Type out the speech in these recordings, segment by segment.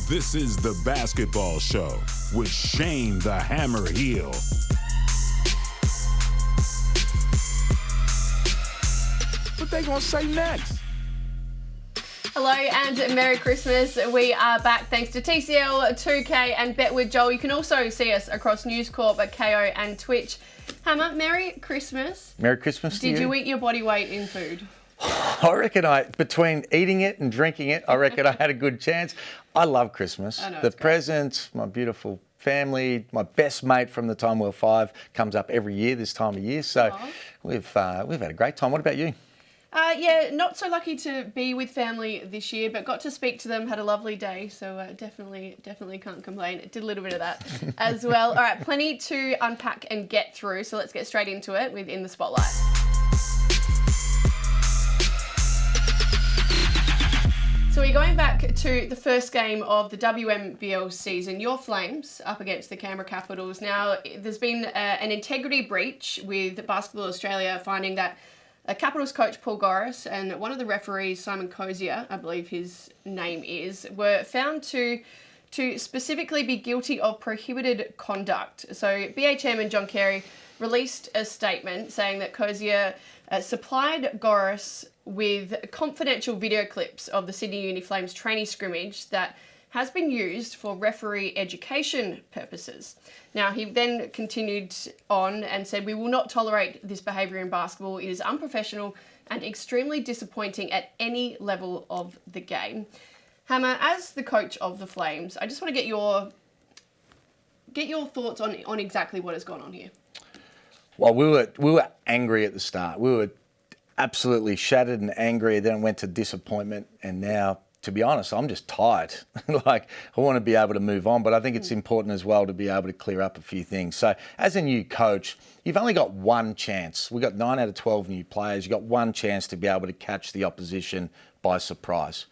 This is The Basketball Show with Shane the Hammer Heel. What they gonna say next? Hello and Merry Christmas. We are back thanks to TCL, 2K and Bet with Joel. You can also see us across News Corp at Kayo and Twitch. Hammer, Merry Christmas. Merry Christmas to you. Did you eat your body weight in food? I reckon between eating it and drinking it, I reckon I had a good chance. I love Christmas. I know, the it's great. presents, my beautiful family, my best mate from the time we were 5 comes up every year this time of year. So we've had a great time. What about you? Yeah, not so lucky to be with family this year, but got to speak to them, had a lovely day, so definitely can't complain. Did a little bit of that as well. All right, plenty to unpack and get through, so let's get straight into it with In the Spotlight. So we're going back to the first game of the WNBL season. Your Flames up against the Canberra Capitals. Now, there's been an integrity breach with Basketball Australia finding that Capitals coach Paul Goris and one of the referees, Simon Cozier, I believe his name is, were found to specifically be guilty of prohibited conduct. So BHM and John Carey released a statement saying that Cozier supplied Goris with confidential video clips of the Sydney Uni Flames training scrimmage that has been used for referee education purposes. Now, he then continued on and said, "We will not tolerate this behaviour in basketball. It is unprofessional and extremely disappointing at any level of the game." Hammer, as the coach of the Flames, I just want to get your thoughts on exactly what has gone on here. Well, we were angry at the start. We were absolutely shattered and angry. Then it went to disappointment, and now, to be honest, I'm just tired. I want to be able to move on, but I think it's important as well to be able to clear up a few things. So as a new coach, you've only got one chance. We've got 9 out of 12 new players. You've got one chance to be able to catch the opposition by surprise.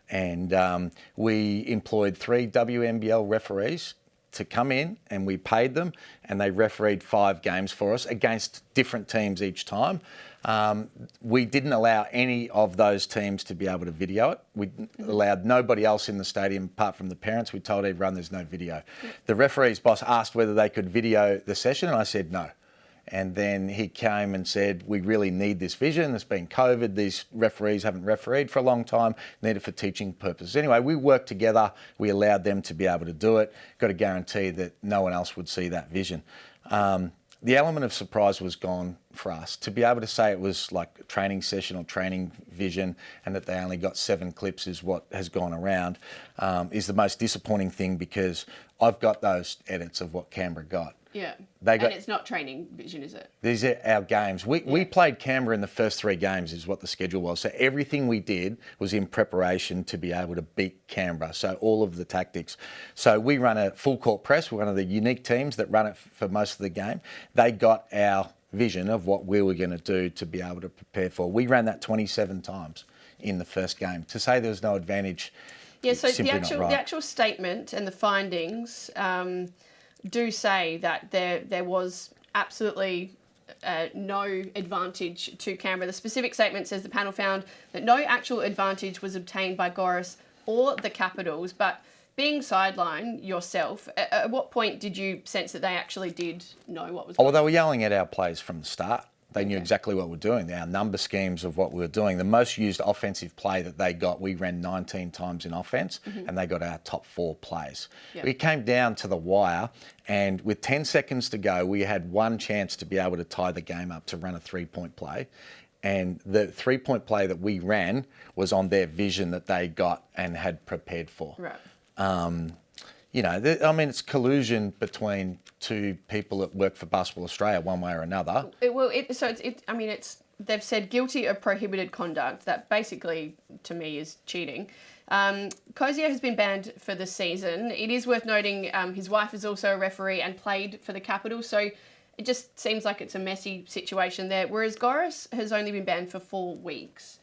And we employed 3 WNBL referees to come in, and we paid them, and they refereed 5 games for us against different teams each time. We didn't allow any of those teams to be able to video it. We allowed nobody else in the stadium apart from the parents. We told everyone there's no video. The referee's boss asked whether they could video the session, and I said no. And then he came and said, "We really need this vision. There's been COVID. These referees haven't refereed for a long time. Need it for teaching purposes." Anyway, we worked together. We allowed them to be able to do it. Got a guarantee that no one else would see that vision. The element of surprise was gone for us. To be able to say it was like a training session or training vision and that they only got 7 clips is what has gone around is the most disappointing thing, because I've got those edits of what Canberra got. Yeah, and it's not training vision, is it? These are our games. We played Canberra in the first 3 games is what the schedule was. So everything we did was in preparation to be able to beat Canberra. So all of the tactics. So we run a full court press. We're one of the unique teams that run it for most of the game. They got our vision of what we were going to do to be able to prepare for. We ran that 27 times in the first game. To say there was no advantage, yeah, so simply not right. The actual statement and the findings do say that there was absolutely no advantage to Canberra. The specific statement says the panel found that no actual advantage was obtained by Goris or the Capitals, but being sidelined yourself, at what point did you sense that they actually did know what was going on? Well, they were yelling at our players from the start. They knew exactly what we're doing. Our number schemes of what we were doing. The most used offensive play that they got, we ran 19 times in offense, and they got our top 4 plays. Yep. It came down to the wire, and with 10 seconds to go, we had one chance to be able to tie the game up to run a 3-point play. And the 3-point play that we ran was on their vision that they got and had prepared for. Right. It's collusion between 2 people that work for Basketball Australia, one way or another. They've said guilty of prohibited conduct. That basically, to me, is cheating. Cozier has been banned for the season. It is worth noting his wife is also a referee and played for the Capitals, so it just seems like it's a messy situation there. Whereas Goris has only been banned for 4 weeks.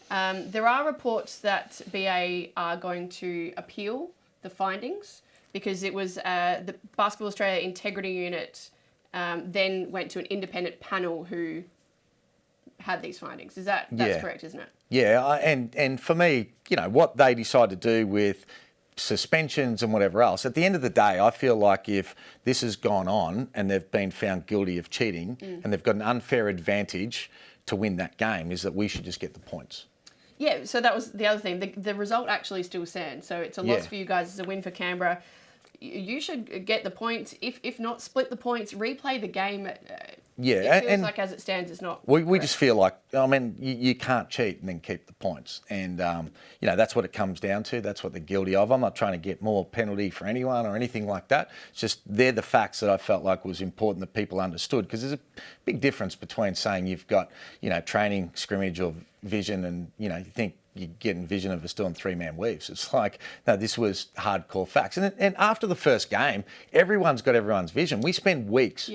There are reports that BA are going to appeal the findings, because it was the Basketball Australia Integrity Unit then went to an independent panel who had these findings. That's correct, isn't it? Yeah, and for me, what they decide to do with suspensions and whatever else. At the end of the day, I feel like if this has gone on and they've been found guilty of cheating and they've got an unfair advantage to win that game, is that we should just get the points. Yeah, so that was the other thing. The result actually still stands. So it's a loss for you guys. It's a win for Canberra. You should get the points. If not, split the points, replay the game. It feels like as it stands, it's not. We just feel like, I mean, you can't cheat and then keep the points. And, that's what it comes down to. That's what they're guilty of. I'm not trying to get more penalty for anyone or anything like that. It's just they're the facts that I felt like was important that people understood, because there's a big difference between saying you've got, training, scrimmage or vision and, you think you're getting vision of us doing three-man weaves. It's like, no, this was hardcore facts. And after the first game, everyone's got everyone's vision. We spend weeks,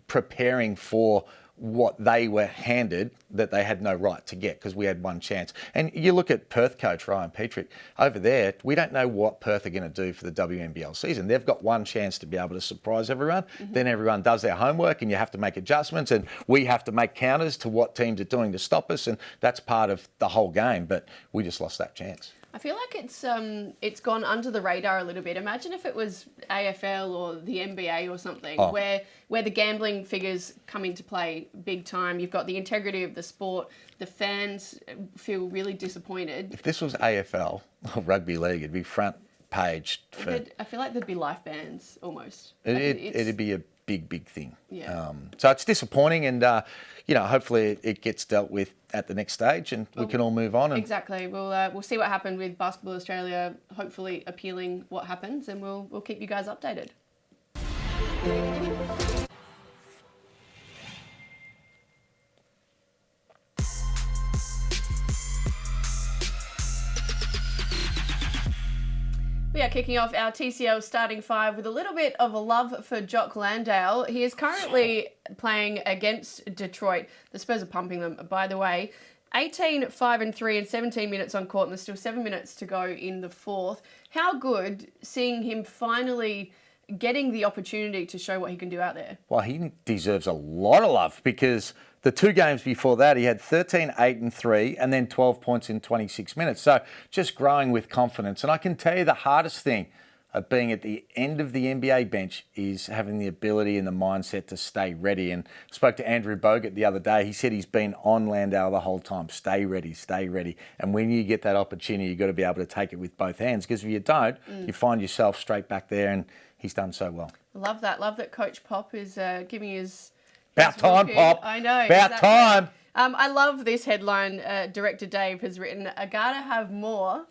preparing for what they were handed that they had no right to get, because we had one chance. And you look at Perth coach Ryan Petrick over there, we don't know what Perth are going to do for the WNBL season. They've got one chance to be able to surprise everyone. Then everyone does their homework and you have to make adjustments, and we have to make counters to what teams are doing to stop us, and that's part of the whole game. But we just lost that chance. I feel like it's gone under the radar a little bit. Imagine if it was AFL or the NBA or something, where the gambling figures come into play big time. You've got the integrity of the sport. The fans feel really disappointed. If this was AFL or rugby league, it'd be front page. I feel like there'd be life bans almost. It'd be a big thing. Yeah. So it's disappointing, and hopefully it gets dealt with at the next stage, and we can all move on. Exactly. We'll see what happened with Basketball Australia. Hopefully appealing what happens, and we'll keep you guys updated. We are kicking off our TCL starting five with a little bit of a love for Jock Landale. He is currently playing against Detroit. The Spurs are pumping them, by the way. 18, 5 and 3 and 17 minutes on court, and there's still 7 minutes to go in the fourth. How good seeing him finally getting the opportunity to show what he can do out there. Well, he deserves a lot of love, because the 2 games before that, he had 13, 8 and 3 and then 12 points in 26 minutes. So just growing with confidence. And I can tell you the hardest thing of being at the end of the NBA bench is having the ability and the mindset to stay ready. And I spoke to Andrew Bogut the other day. He said he's been on Landale the whole time. Stay ready, stay ready. And when you get that opportunity, you've got to be able to take it with both hands, because if you don't, you find yourself straight back there, and he's done so well. Love that. Love that Coach Pop is giving his... About time, Pop. I know. About time. I love this headline. Director Dave has written, Agata have more.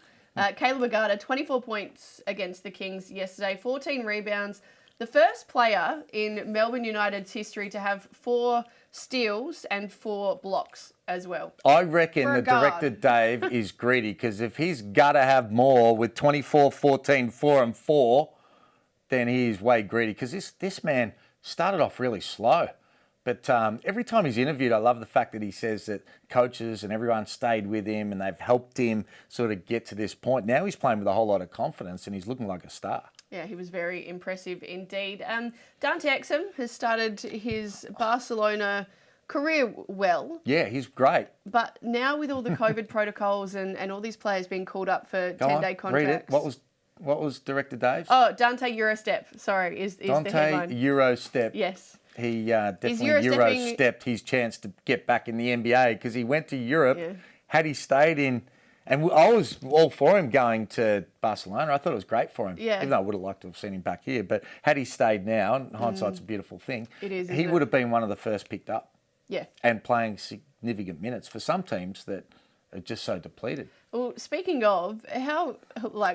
Caleb Agata, 24 points against the Kings yesterday, 14 rebounds. The first player in Melbourne United's history to have 4 steals and 4 blocks as well. I reckon the Director Dave is greedy, because if he's got to have more with 24, 14, 4 and 4, then he's way greedy, because this man started off really slow. But every time he's interviewed, I love the fact that he says that coaches and everyone stayed with him and they've helped him sort of get to this point. Now he's playing with a whole lot of confidence and he's looking like a star. Yeah, he was very impressive indeed. Dante Exum has started his Barcelona career well. Yeah, he's great. But now with all the COVID protocols and all these players being called up for 10-day contracts. Read it. What was Director Dave's? Oh, Dante Eurostep, sorry, is the headline. Dante Eurostep. Yes. He definitely Euro-stepped his chance to get back in the NBA, because he went to Europe. Yeah. Had he stayed in, and I was all for him going to Barcelona. I thought it was great for him, even though I would have liked to have seen him back here. But had he stayed now, and hindsight's a beautiful thing, he would have been one of the first picked up. Yeah. And playing significant minutes for some teams that are just so depleted. Well, speaking of, how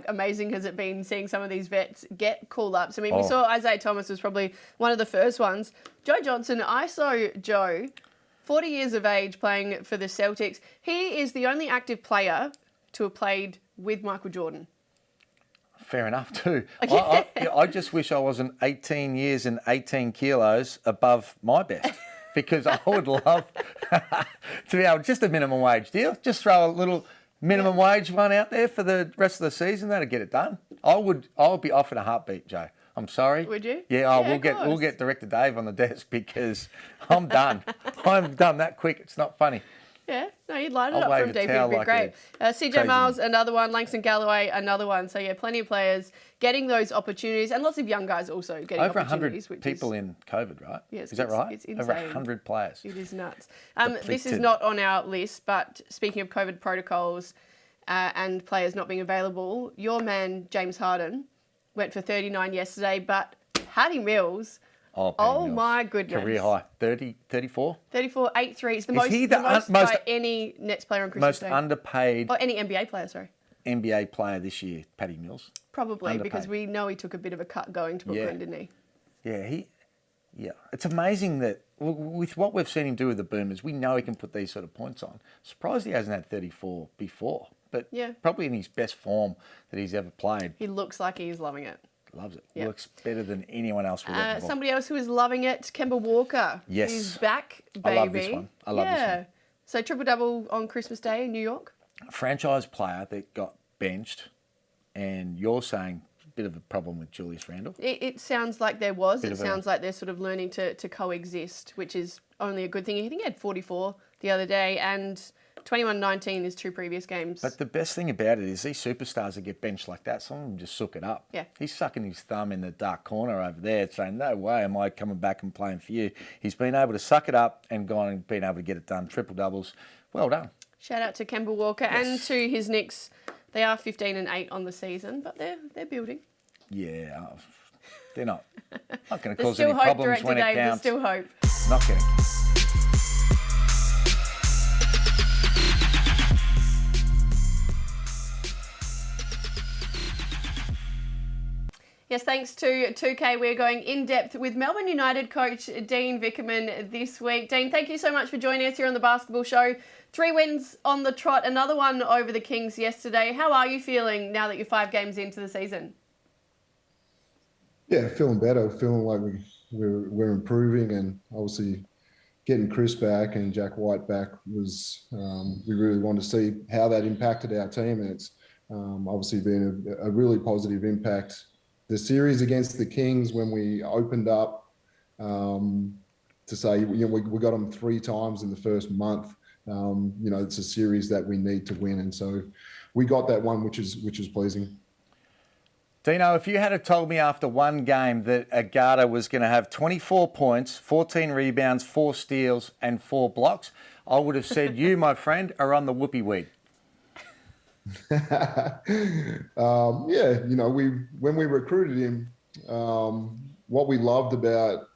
amazing has it been seeing some of these vets get call-ups? I mean, we saw Isaiah Thomas was probably one of the first ones. Joe Johnson, I saw Joe, 40 years of age, playing for the Celtics. He is the only active player to have played with Michael Jordan. Fair enough too. I just wish I wasn't 18 years and 18 kilos above my best. Because I would love to be able, just a minimum wage deal, just throw a little minimum wage one out there for the rest of the season. That'd get it done. I would be off in a heartbeat, Joe. I'm sorry. Would you? Yeah, we'll get Director Dave on the desk, because I'm done. I'm done that quick. It's not funny. Yeah, no, you'd line it I'll up wave from a deep. It'd towel be like great. a CJ crazy Miles, man. another one. Langston Galloway, another one. So, yeah, plenty of players getting those opportunities and lots of young guys also getting Over opportunities. 100 people in COVID, right? Yeah, Is that right? It's insane. Over 100 players. It is nuts. This is Depleted. not on our list, but speaking of COVID protocols and players not being available, your man, James Harden, went for 39 yesterday, but Paddy Mills... Paddy Mills. My goodness. Career high. 34? 34, 8 threes. Is he the most by any Nets player on Christmas most Day. underpaid Or any NBA player, sorry. NBA player this year, Paddy Mills? Probably, Underpaid. because we know he took a bit of a cut going to Brooklyn, didn't he? Yeah. It's amazing that with what we've seen him do with the Boomers, we know he can put these sort of points on. Surprised he hasn't had 34 before, but probably in his best form that he's ever played. He looks like he's loving it. Loves it. Looks better than anyone else we've ever before. Somebody else who is loving it, Kemba Walker. Yes. He's back, baby. I love this one. I love this one. So triple-double on Christmas Day in New York? A franchise player that got benched, and you're saying a bit of a problem with Julius Randle? It sounds like there was. It sounds like they're sort of learning to coexist, which is only a good thing. I think he had 44 the other day, and 21-19 is 2 previous games. But the best thing about it is these superstars that get benched like that, some of them just suck it up. Yeah. He's sucking his thumb in the dark corner over there saying, no way am I coming back and playing for you. He's been able to suck it up and gone and been able to get it done. Triple doubles. Well done. Shout out to Kemba Walker and to his Knicks. They are 15-8 on the season, but they're building. Yeah. They're not going to There's cause still any hope, problems Director when it Dave. There's counts. still hope. Not kidding. Yes, thanks to 2K, we're going in depth with Melbourne United coach Dean Vickerman this week. Dean, thank you so much for joining us here on the Basketball Show. 3 wins on the trot, another one over the Kings yesterday. How are you feeling now that you're 5 games into the season? Yeah, feeling better, feeling like we're improving, and obviously getting Chris back and Jack White back was we really wanted to see how that impacted our team, and it's obviously been a really positive impact. The series against the Kings, when we opened up to say, we got them 3 times in the first month. It's a series that we need to win, and so we got that one, which is pleasing. Dino, if you had told me after one game that Agata was going to have 24 points, 14 rebounds, 4 steals, and 4 blocks, I would have said you, my friend, are on the whoopee weed. When we recruited him, what we loved about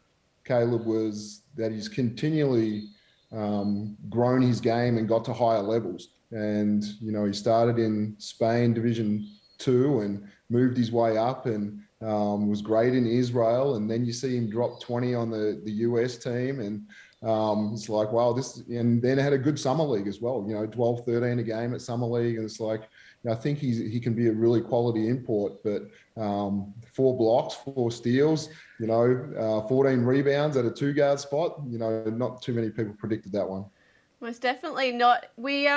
Caleb was that he's continually grown his game and got to higher levels. And, he started in Spain Division 2 and moved his way up and was great in Israel. And then you see him drop 20 on the US team. And it's like, wow, and then had a good summer league as well, 12, 13 a game at summer league. And it's like, I think he can be a really quality import, but 4 blocks, 4 steals, 14 rebounds at a 2-guard spot, not too many people predicted that one. Most definitely not. We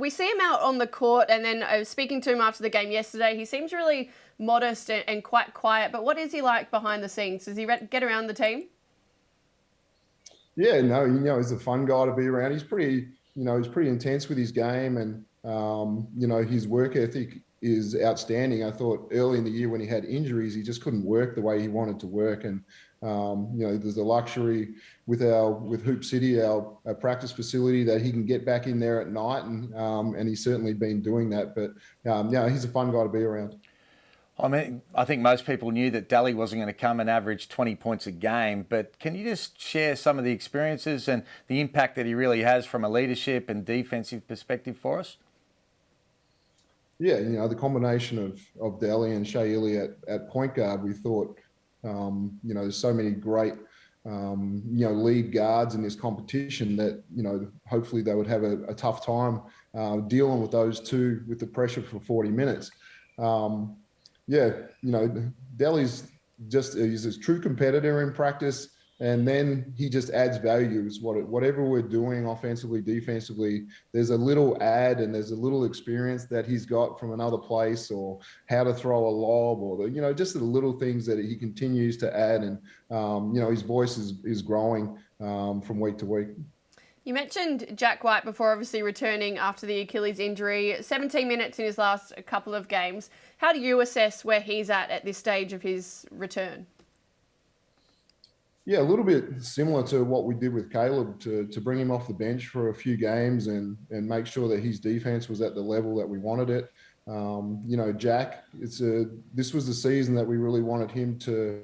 see him out on the court, and then I was speaking to him after the game yesterday. He seems really modest and quite quiet, but what is he like behind the scenes? Does he get around the team? Yeah, no, he's a fun guy to be around. He's pretty intense with his game, and his work ethic is outstanding. I thought early in the year when he had injuries, he just couldn't work the way he wanted to work. And, there's a luxury with Hoop City, our practice facility, that he can get back in there at night. And he's certainly been doing that. But, he's a fun guy to be around. I mean, I think most people knew that Daly wasn't going to come and average 20 points a game, but can you just share some of the experiences and the impact that he really has from a leadership and defensive perspective for us? Yeah, the combination of Daly and Shea Ili at point guard, we thought, there's so many great, lead guards in this competition that, hopefully they would have a tough time dealing with those two with the pressure for 40 minutes. Daly's he's a true competitor in practice, and then he just adds value. Whatever we're doing offensively, defensively, there's a little add and there's a little experience that he's got from another place, or how to throw a lob, or just the little things that he continues to add. And his voice is growing from week to week. You mentioned Jack White before, obviously returning after the Achilles injury, 17 minutes in his last couple of games. How do you assess where he's at this stage of his return? Yeah, a little bit similar to what we did with Caleb to bring him off the bench for a few games and make sure that his defense was at the level that we wanted it. Jack, this was the season that we really wanted him to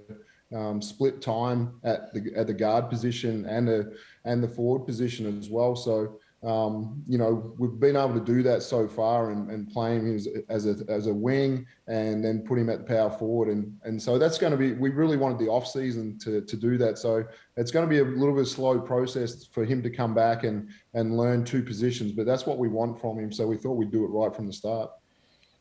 split time at the guard position and the forward position as well. So we've been able to do that so far and playing him as a wing and then put him at the power forward. And so that's going to be, we really wanted the off season to do that. So it's going to be a little bit slow process for him to come back and learn two positions, but that's what we want from him. So we thought we'd do it right from the start.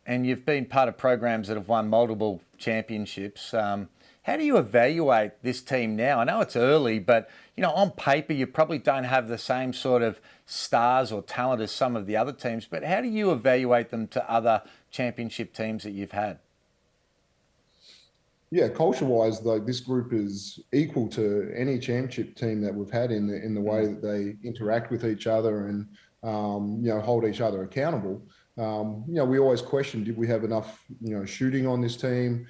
And you've been part of programs that have won multiple championships. How do you evaluate this team now? I know it's early, but on paper you probably don't have the same sort of stars or talent as some of the other teams. But how do you evaluate them to other championship teams that you've had? Yeah, culture-wise, though, this group is equal to any championship team that we've had in the way that they interact with each other and hold each other accountable. We always question, did we have enough shooting on this team?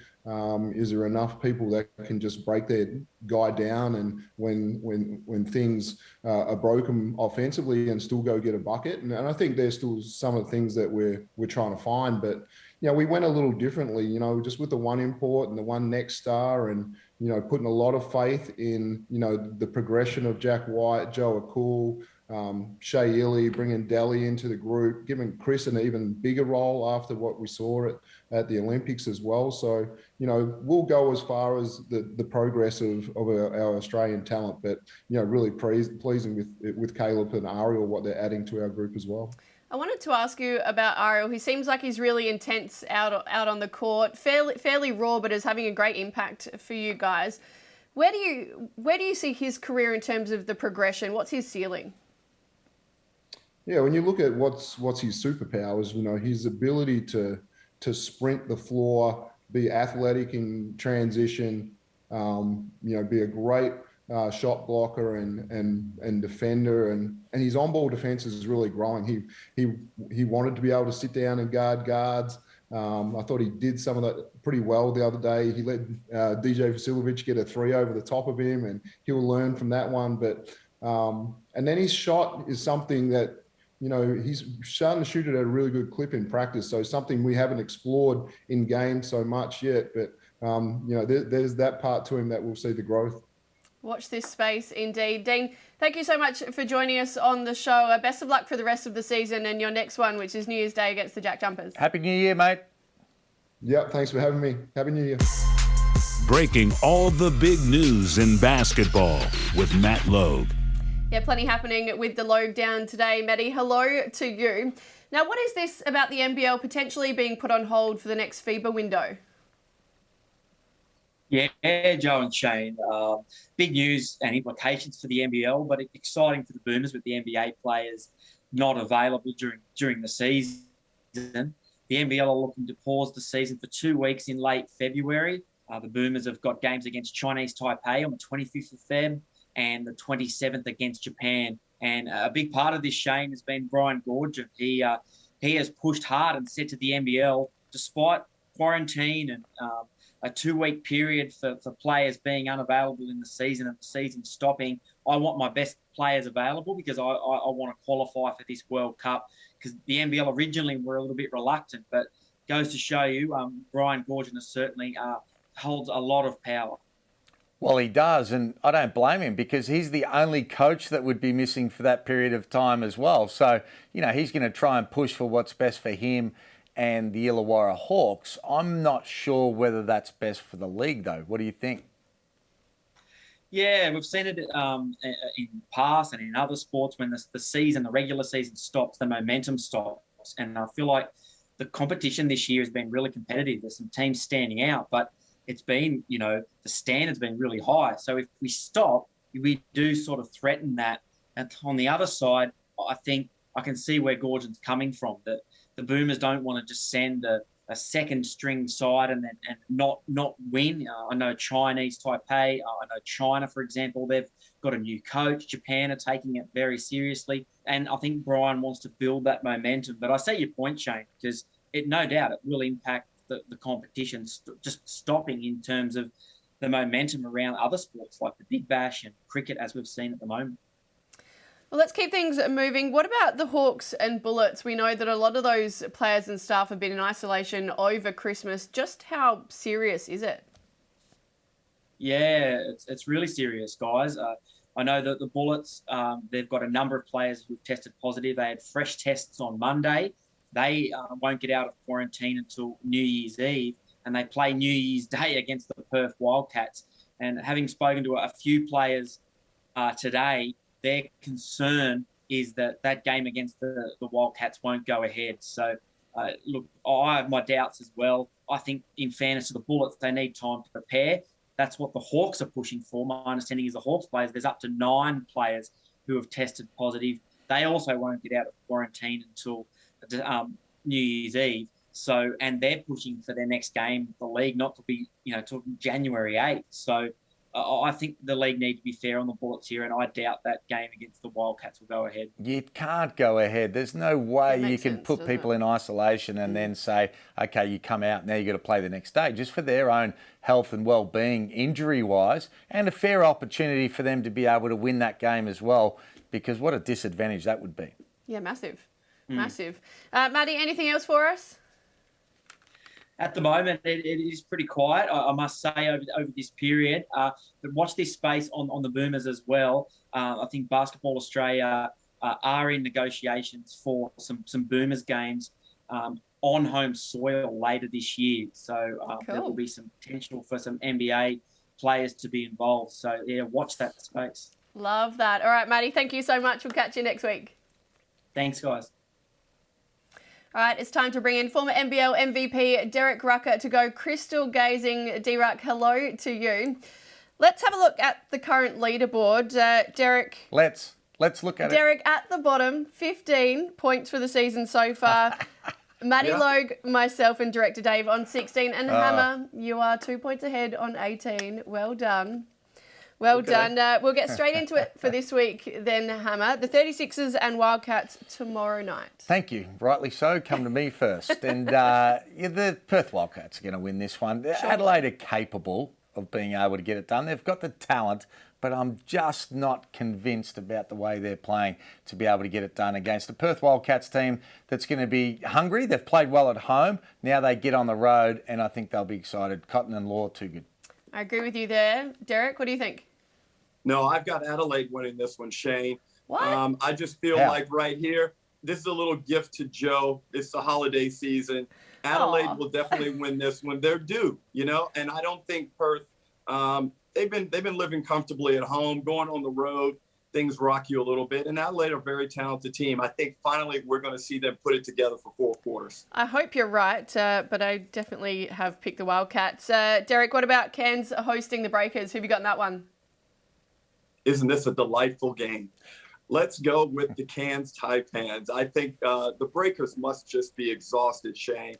Is there enough people that can just break their guy down and when things are broken offensively and still go get a bucket? And I think there's still some of the things that we're trying to find, but we went a little differently, just with the one import and the one next star and putting a lot of faith in the progression of Jack White, Joe Akul, Shea Illy, bringing Delhi into the group, giving Chris an even bigger role after what we saw at the Olympics as well. So, we'll go as far as the progress of our Australian talent, but, really pleasing with Caleb and Ariel, what they're adding to our group as well. I wanted to ask you about Ariel. He seems like he's really intense out on the court, fairly raw, but is having a great impact for you guys. Where do you see his career in terms of the progression? What's his ceiling? Yeah, when you look at what's his superpowers, his ability to sprint the floor, be athletic in transition, be a great shot blocker and defender, and his on-ball defense is really growing. He wanted to be able to sit down and guard guards. I thought he did some of that pretty well the other day. He let DJ Vasiljevic get a three over the top of him, and he'll learn from that one. But and then his shot is something that he's starting to shoot it at a really good clip in practice. So something we haven't explored in game so much yet, but there's that part to him that we'll see the growth. Watch this space, indeed. Dean, thank you so much for joining us on the show. Best of luck for the rest of the season and your next one, which is New Year's Day against the Jack Jumpers. Happy New Year, mate. Yep, thanks for having me. Happy New Year. Breaking all the big news in basketball with Matt Logue. Yeah, plenty happening with the Logue down today. Maddie, hello to you. Now, what is this about the NBL potentially being put on hold for the next FIBA window? Yeah, Joe and Shane. Big news and implications for the NBL, but exciting for the Boomers with the NBA players not available during the season. The NBL are looking to pause the season for 2 weeks in late February. The Boomers have got games against Chinese Taipei on the 25th of Feb and the 27th against Japan. And a big part of this, Shane, has been Brian Goorjian. He has pushed hard and said to the NBL, despite quarantine and a 2-week period for players being unavailable in the season and the season stopping, I want my best players available because I want to qualify for this World Cup, because the NBL originally were a little bit reluctant, but goes to show you Brian Goorjian certainly holds a lot of power. Well, he does, and I don't blame him because he's the only coach that would be missing for that period of time as well. So, he's going to try and push for what's best for him and the Illawarra Hawks. I'm not sure whether that's best for the league, though. What do you think? Yeah, we've seen it in past and in other sports when the regular season stops, the momentum stops. And I feel like the competition this year has been really competitive. There's some teams standing out, but it's been, the standard's been really high. So if we stop, we do sort of threaten that. And on the other side, I think I can see where Goorjian's coming from, that the Boomers don't want to just send a second string side and not win. I know Chinese Taipei, I know China, for example, they've got a new coach. Japan are taking it very seriously. And I think Brian wants to build that momentum. But I see your point, Shane, because no doubt it will impact the competition, just stopping in terms of the momentum around other sports like the Big Bash and cricket, as we've seen at the moment. Well, let's keep things moving. What about the Hawks and Bullets? We know that a lot of those players and staff have been in isolation over Christmas. Just how serious is it? Yeah, it's really serious, guys. I know that the Bullets, they've got a number of players who've tested positive. They had fresh tests on Monday. They won't get out of quarantine until New Year's Eve, and they play New Year's Day against the Perth Wildcats. And having spoken to a few players today, their concern is that game against the Wildcats won't go ahead. So, look, I have my doubts as well. I think, in fairness to the Bullets, they need time to prepare. That's what the Hawks are pushing for. My understanding is the Hawks players, there's up to 9 players who have tested positive. They also won't get out of quarantine until New Year's Eve. So, and they're pushing for their next game, the league, not to be, till January 8th. So, I think the league need to be fair on the Bullets here, and I doubt that game against the Wildcats will go ahead. You can't go ahead. There's no way you can put people in isolation and then say, okay, you come out, now you've got to play the next day, just for their own health and well-being, injury-wise, and a fair opportunity for them to be able to win that game as well, because what a disadvantage that would be. Yeah, massive. Massive. Maddie, anything else for us? At the moment, it is pretty quiet, I must say, over this period. But watch this space on the Boomers as well. I think Basketball Australia are in negotiations for some Boomers games on home soil later this year. So there will be some potential for some NBA players to be involved. So, yeah, watch that space. Love that. All right, Maddie, thank you so much. We'll catch you next week. Thanks, guys. All right, it's time to bring in former NBL MVP Derek Rucker to go crystal gazing. D-Ruck, hello to you. Let's have a look at the current leaderboard. Derek. Let's look at Derek at the bottom, 15 points for the season so far. Maddie Logue, myself and Director Dave on 16. And Hammer, you are 2 points ahead on 18. Well done. Well done. We'll get straight into it for this week then, Hammer. The 36ers and Wildcats tomorrow night. Thank you. Rightly so. Come to me first. And the Perth Wildcats are going to win this one. Sure. Adelaide are capable of being able to get it done. They've got the talent, but I'm just not convinced about the way they're playing to be able to get it done against the Perth Wildcats team that's going to be hungry. They've played well at home. Now they get on the road, and I think they'll be excited. Cotton and Law, too good. I agree with you there. Derek, what do you think? No, I've got Adelaide winning this one, Shane. What? I just feel like right here, this is a little gift to Joe. It's the holiday season. Adelaide will definitely win this one. They're due, and I don't think Perth, they've been living comfortably at home, going on the road. Things rock you a little bit. And Adelaide are a very talented team. I think finally we're going to see them put it together for 4 quarters. I hope you're right, but I definitely have picked the Wildcats. Derek, what about Cairns hosting the Breakers? Who have you got in that one? Isn't this a delightful game? Let's go with the Cairns Taipans. I think the Breakers must just be exhausted, Shane.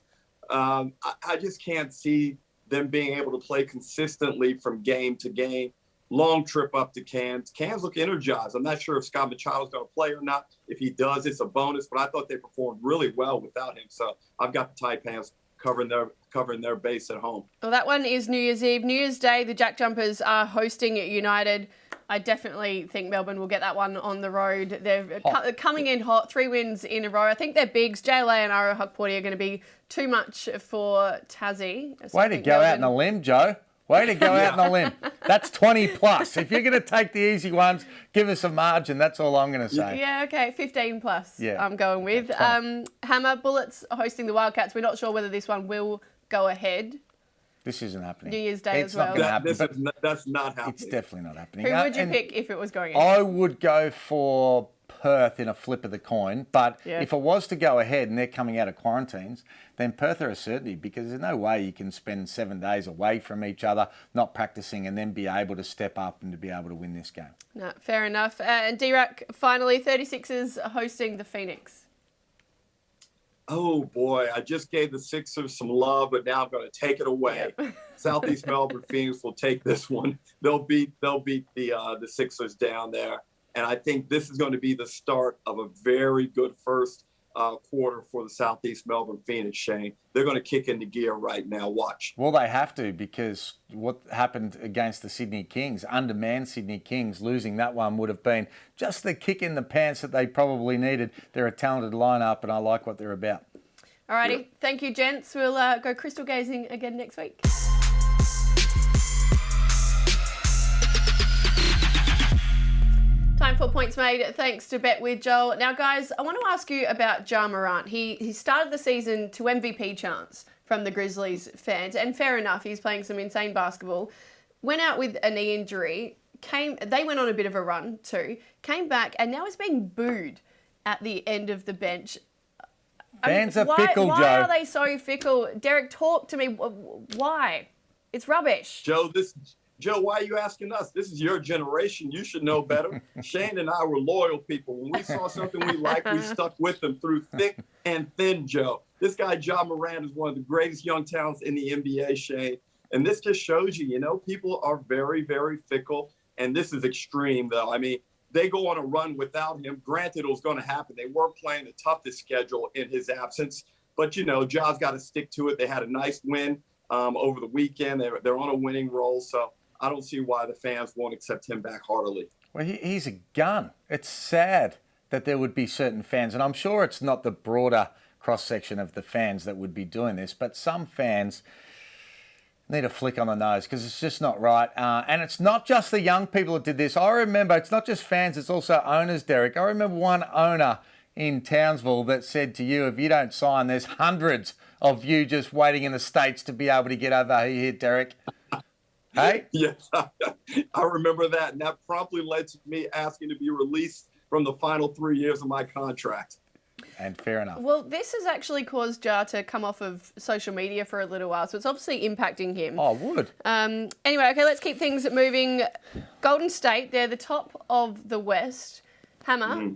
I just can't see them being able to play consistently from game to game. Long trip up to Cairns. Cairns look energized. I'm not sure if Scott Machado's going to play or not. If he does, it's a bonus, but I thought they performed really well without him. So I've got the Taipans covering their base at home. Well, that one is New Year's Eve. New Year's Day, the Jack Jumpers are hosting United. I definitely think Melbourne will get that one on the road. They're coming in hot, 3 wins in a row. I think their bigs, JLA and Aro Hukporti, are going to be too much for Tassie. So way to go out on a limb, Joe. Way to go out on a limb. That's 20 plus. If you're going to take the easy ones, give us a margin. That's all I'm going to say. Yeah, okay, 15 plus. Yeah. I'm going with. Hammer, Bullets hosting the Wildcats. We're not sure whether this one will go ahead. This isn't happening. New Year's Day as well. It's not going to happen. That's not happening. It's definitely not happening. Who would you pick if it was going ahead? I would go for Perth in a flip of the coin. But if it was to go ahead and they're coming out of quarantines, then Perth are a certainty, because there's no way you can spend 7 days away from each other, not practicing, and then be able to step up and to be able to win this game. No, fair enough. And D-Rack, finally, 36ers hosting the Phoenix. Oh boy, I just gave the Sixers some love, but now I'm going to take it away. Yep. Southeast Melbourne Phoenix will take this one. They'll beat the Sixers down there, and I think this is going to be the start of a very good first quarter for the Southeast Melbourne Phoenix. Shane, they're going to kick into gear right now. Watch. Well, they have to, because what happened against the Sydney Kings, undermanned Sydney Kings, losing that one would have been just the kick in the pants that they probably needed. They're a talented lineup, and I like what they're about. Alrighty, Yep. Thank you, gents. We'll go crystal gazing again next week. Time for Points Made, thanks to Bet with Joel. Now, guys, I want to ask you about Ja Morant. He started the season to MVP chance from the Grizzlies fans, and fair enough, he's playing some insane basketball. Went out with a knee injury, they went on a bit of a run too, came back, and now is being booed at the end of the bench. Fans are fickle, why Joe. Why are they so fickle? Derek, talk to me. Why? It's rubbish. Joe, why are you asking us? This is your generation. You should know better. Shane and I were loyal people. When we saw something we liked, we stuck with them through thick and thin, Joe. This guy, Ja Morant, is one of the greatest young talents in the NBA, Shane. And this just shows you, people are very, very fickle. And this is extreme, though. I mean, they go on a run without him. Granted, it was going to happen. They weren't playing the toughest schedule in his absence. But, Ja's got to stick to it. They had a nice win over the weekend. They're on a winning roll. So I don't see why the fans won't accept him back heartily. Well, he's a gun. It's sad that there would be certain fans, and I'm sure it's not the broader cross-section of the fans that would be doing this, but some fans need a flick on the nose, because it's just not right. And it's not just the young people that did this. I remember, it's not just fans, it's also owners, Derek. I remember one owner in Townsville that said to you, if you don't sign, there's hundreds of you just waiting in the States to be able to get over here, Derek. Hey? Yes, I remember that. And that promptly led to me asking to be released from the final 3 years of my contract. And fair enough. Well, this has actually caused Ja to come off of social media for a little while, so it's obviously impacting him. Oh, it would. Anyway, okay, let's keep things moving. Golden State, they're the top of the West. Hammer,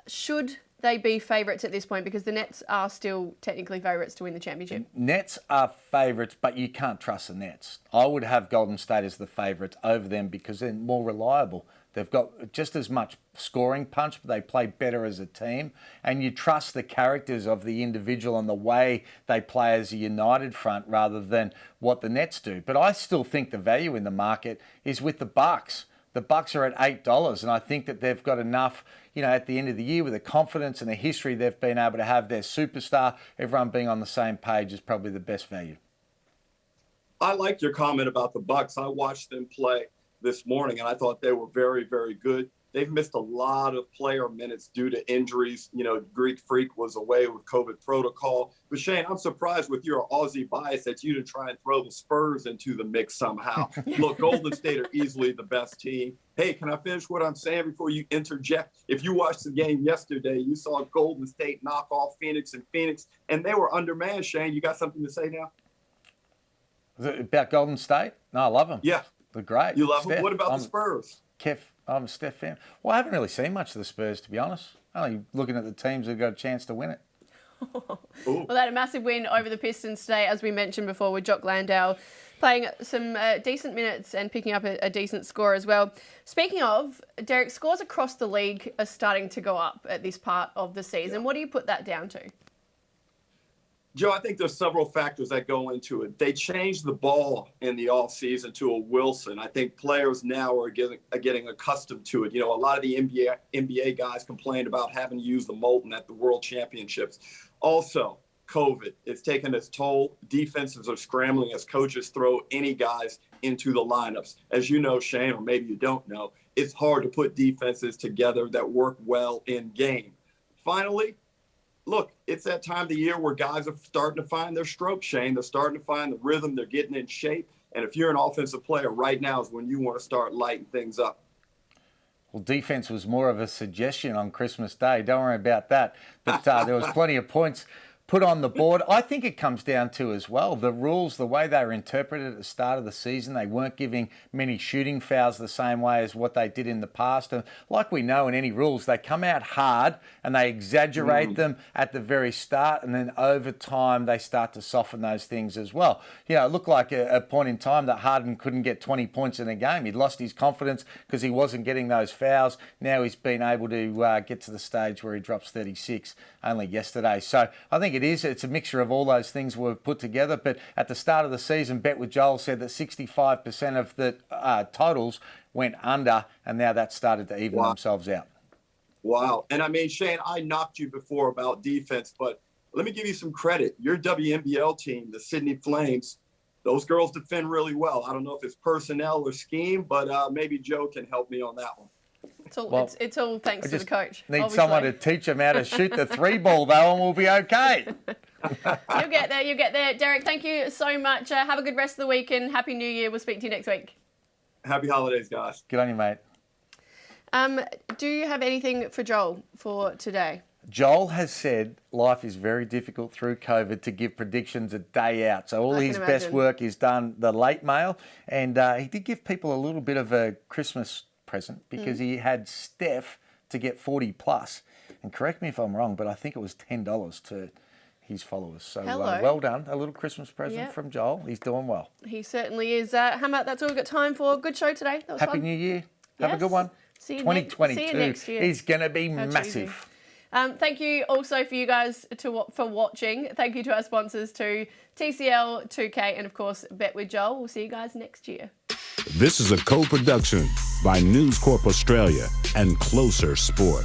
should they be favourites at this point? Because the Nets are still technically favourites to win the championship. Nets are favourites, but you can't trust the Nets. I would have Golden State as the favourites over them because they're more reliable. They've got just as much scoring punch, but they play better as a team. And you trust the characters of the individual and the way they play as a united front rather than what the Nets do. But I still think the value in the market is with the Bucks. The Bucks are at $8, and I think that they've got enough, at the end of the year with the confidence and the history they've been able to have their superstar, everyone being on the same page is probably the best value. I like your comment about the Bucks. I watched them play this morning, and I thought they were very, very good. They've missed a lot of player minutes due to injuries. Greek Freak was away with COVID protocol. But Shane, I'm surprised with your Aussie bias that you to try and throw the Spurs into the mix somehow. Look, Golden State are easily the best team. Hey, can I finish what I'm saying before you interject? If you watched the game yesterday, you saw Golden State knock off Phoenix, and they were undermanned. Shane, you got something to say now? Is it about Golden State? No, I love them. Yeah. They're great. You love Steph, them? What about the Spurs? I'm a Steph fan. Well, I haven't really seen much of the Spurs, to be honest. Only looking at the teams that got a chance to win it. Well, they had a massive win over the Pistons today, as we mentioned before, with Jock Landale playing some decent minutes and picking up a decent score as well. Speaking of, Derek, scores across the league are starting to go up at this part of the season. What do you put that down to? Joe, I think there's several factors that go into it. They changed the ball in the offseason to a Wilson. I think players now are getting accustomed to it. A lot of the NBA guys complained about having to use the Molten at the World Championships. Also, COVID. It's taken its toll. Defenses are scrambling as coaches throw any guys into the lineups. As you know, Shane, or maybe you don't know, it's hard to put defenses together that work well in game. Finally, look, it's that time of the year where guys are starting to find their stroke, Shane. They're starting to find the rhythm. They're getting in shape. And if you're an offensive player, right now is when you want to start lighting things up. Well, defense was more of a suggestion on Christmas Day. Don't worry about that. But there was plenty of points put on the board. I think it comes down to as well the rules, the way they were interpreted at the start of the season. They weren't giving many shooting fouls the same way as what they did in the past. And like we know in any rules, they come out hard and they exaggerate them at the very start, and then over time they start to soften those things as well. You know, it looked like a point in time that Harden couldn't get 20 points in a game. He'd lost his confidence because he wasn't getting those fouls. Now he's been able to get to the stage where he drops 36 only yesterday. So I think it's a mixture of all those things we've put together. But at the start of the season, Bet with Joel said that 65% of the totals went under, and now that's started to even themselves out. Wow. And I mean, Shane, I knocked you before about defense, but let me give you some credit. Your WNBL team, the Sydney Flames, those girls defend really well. I don't know if it's personnel or scheme, but maybe Joe can help me on that one. It's all thanks to the coach. Need obviously. someone to teach them how to shoot the 3-ball, though, and we'll be okay. You'll get there. Derek, thank you so much. Have a good rest of the week and Happy New Year. We'll speak to you next week. Happy holidays, guys. Good on you, mate. Do you have anything for Joel for today? Joel has said life is very difficult through COVID to give predictions a day out. So all his best work is done the late mail. And he did give people a little bit of a Christmas present because he had Steph to get 40 plus. And correct me if I'm wrong, but I think it was $10 to his followers. So well done. A little Christmas present from Joel. He's doing well. He certainly is. Hammer, that's all we've got time for. Good show today. That was Happy fun. New Year. Have a good one. See you 2022 next year. is going to be massive. Thank you also for you guys for watching. Thank you to our sponsors, to TCL, 2K, and of course, Bet with Joel. We'll see you guys next year. This is a co-production by News Corp Australia and Closer Sport.